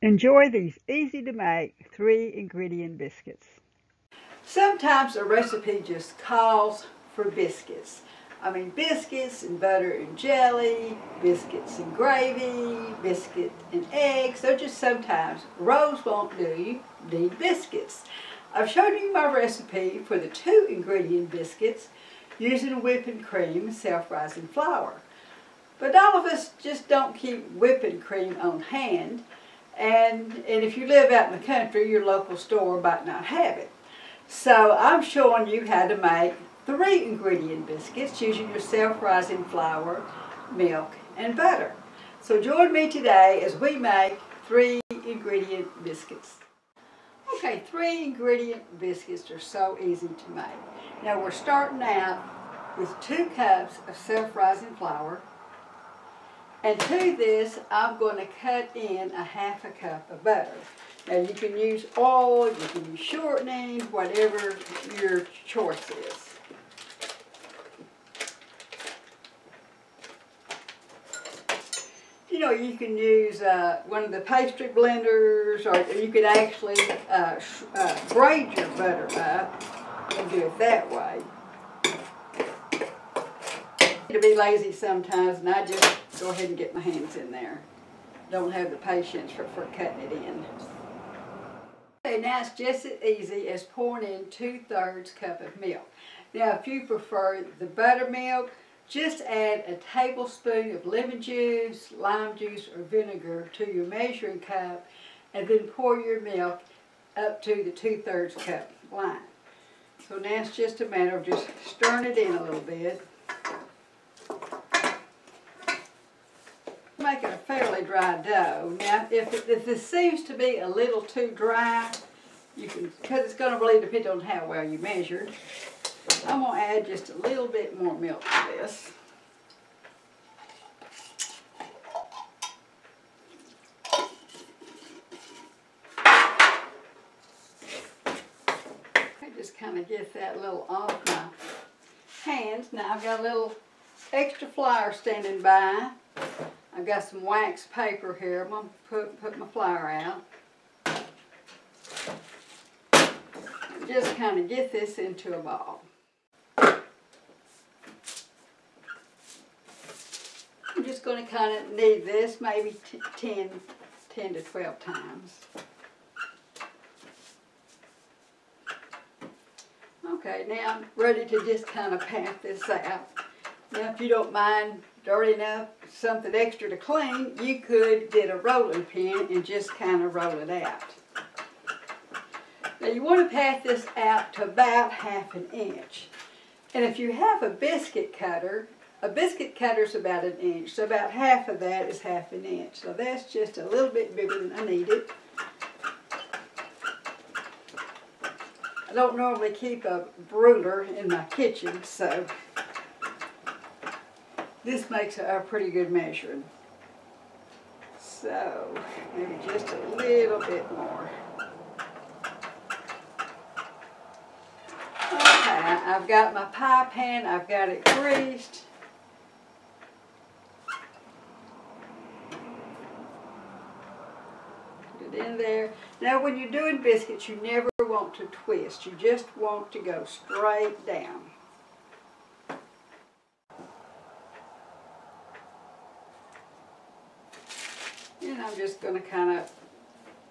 Enjoy these easy to make 3-ingredient biscuits. Sometimes a recipe just calls for biscuits. I mean biscuits and butter and jelly, biscuits and gravy, biscuit and eggs. So just sometimes rolls won't do, you need biscuits. I've shown you my recipe for the 2-ingredient biscuits using whipping cream and self-rising flour. But all of us just don't keep whipping cream on hand. And if you live out in the country, your local store might not have it. So I'm showing you how to make 3-ingredient biscuits using your self-rising flour, milk, and butter. So join me today as we make 3-ingredient biscuits. Okay, 3-ingredient biscuits are so easy to make. Now we're starting out with 2 cups of self-rising flour. And to this, I'm going to cut in a 1/2 cup of butter. Now you can use oil, you can use shortening, whatever your choice is. You know, you can use one of the pastry blenders, or you could actually braid your butter up and do it that way. To be lazy sometimes, and I just go ahead and get my hands in there. Don't have the patience for cutting it in. Okay, now it's just as easy as pouring in 2/3 cup of milk. Now if you prefer the buttermilk, just add a tablespoon of lemon juice, lime juice, or vinegar to your measuring cup, and then pour your milk up to the 2/3 cup line. So now it's just a matter of just stirring it in a little bit. Making a fairly dry dough. Now, if this seems to be a little too dry, you can, because it's going to really depend on how well you measured. I'm going to add just a little bit more milk to this. I just kind of get that little off my hands. Now I've got a little extra flour standing by. I've got some wax paper here. I'm going to put my flour out. And just kind of get this into a ball. I'm just going to kind of knead this maybe 10 to 12 times. Okay, now I'm ready to just kind of pat this out. Now if you don't mind dirty enough, something extra to clean, you could get a rolling pin and just kind of roll it out. Now you want to pat this out to about 1/2 inch. And if you have a biscuit cutter is about 1 inch. So about half of that is 1/2 inch. So that's just a little bit bigger than I needed. I don't normally keep a ruler in my kitchen, so this makes a pretty good measuring. So, maybe just a little bit more. Okay, I've got my pie pan, I've got it greased. Put it in there. Now when you're doing biscuits, you never want to twist. You just want to go straight down. And I'm just going to kind of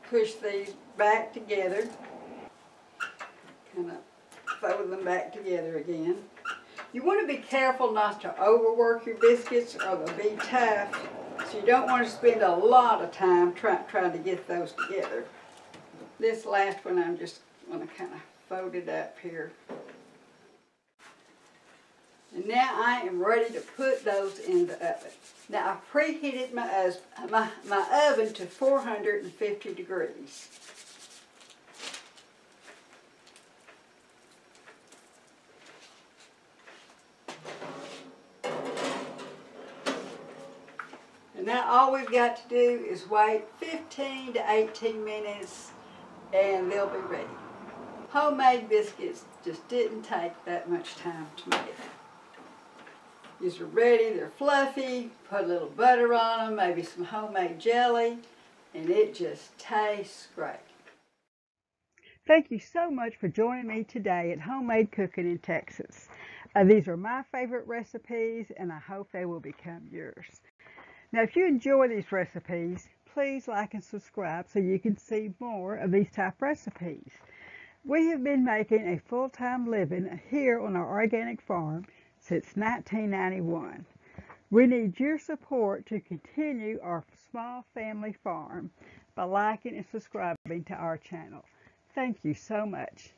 push these back together, kind of fold them back together again. You want to be careful not to overwork your biscuits or they'll be tough, so you don't want to spend a lot of time trying to get those together. This last one I'm just going to kind of fold it up here. And now I am ready to put those in the oven. Now I've preheated my oven to 450 degrees. And now all we've got to do is wait 15 to 18 minutes and they'll be ready. Homemade biscuits just didn't take that much time to make. These are ready, they're fluffy, put a little butter on them, maybe some homemade jelly, and it just tastes great. Thank you so much for joining me today at Homemade Cooking in Texas. These are my favorite recipes, and I hope they will become yours. Now, if you enjoy these recipes, please like and subscribe so you can see more of these type recipes. We have been making a full-time living here on our organic farm since 1991. We need your support to continue our small family farm by liking and subscribing to our channel. Thank you so much.